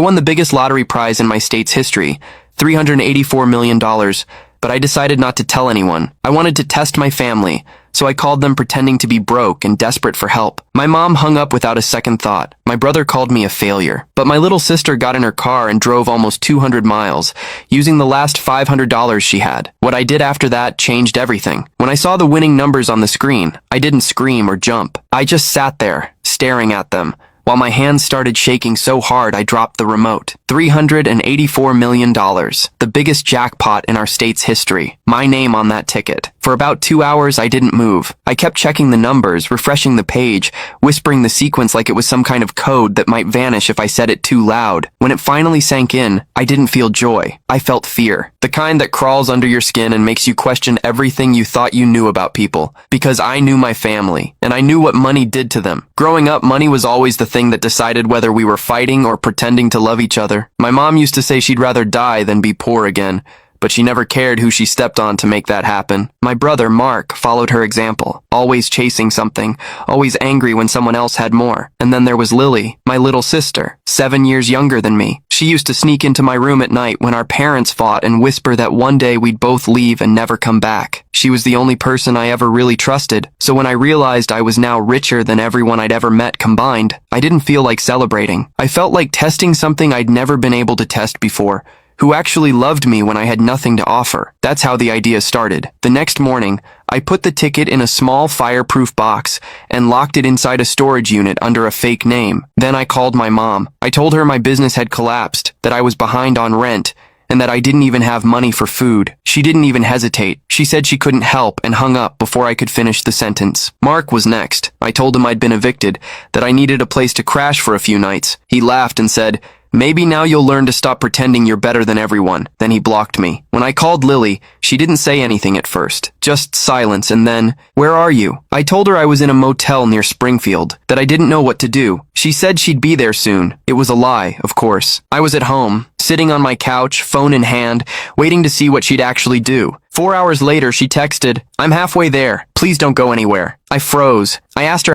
I won the biggest lottery prize in my state's history, $384 million, but I decided not to tell anyone. I wanted to test my family, so I called them pretending to be broke and desperate for help. My mom hung up without a second thought. My brother called me a failure. But my little sister got in her car and drove almost 200 miles, using the last $500 she had. What I did after that changed everything. When I saw the winning numbers on the screen, I didn't scream or jump. I just sat there, staring at them, while my hands started shaking so hard I dropped the remote. $384 million, the biggest jackpot in our state's history. My name on that ticket. For about 2 hours, I didn't move. I kept checking the numbers, refreshing the page, whispering the sequence like it was some kind of code that might vanish if I said it too loud. When it finally sank in, I didn't feel joy. I felt fear. The kind that crawls under your skin and makes you question everything you thought you knew about people. Because I knew my family, and I knew what money did to them. Growing up, money was always the thing that decided whether we were fighting or pretending to love each other. My mom used to say she'd rather die than be poor again, but she never cared who she stepped on to make that happen. My brother, Mark, followed her example, always chasing something, always angry when someone else had more. And then there was Lily, my little sister, 7 years younger than me. She used to sneak into my room at night when our parents fought and whisper that one day we'd both leave and never come back. She was the only person I ever really trusted, so when I realized I was now richer than everyone I'd ever met combined, I didn't feel like celebrating. I felt like testing something I'd never been able to test before. Who actually loved me when I had nothing to offer. That's how the idea started. The next morning, I put the ticket in a small fireproof box and locked it inside a storage unit under a fake name. Then I called my mom. I told her my business had collapsed, that I was behind on rent, and that I didn't even have money for food. She didn't even hesitate. She said she couldn't help and hung up before I could finish the sentence. Mark was next. I told him I'd been evicted, that I needed a place to crash for a few nights. He laughed and said, "Maybe now you'll learn to stop pretending you're better than everyone." Then he blocked me. When I called Lily, she didn't say anything at first. Just silence and then, "Where are you?" I told her I was in a motel near Springfield, that I didn't know what to do. She said she'd be there soon. It was a lie, of course. I was at home, sitting on my couch, phone in hand, waiting to see what she'd actually do. 4 hours later, she texted, "I'm halfway there. Please don't go anywhere." I froze. I asked her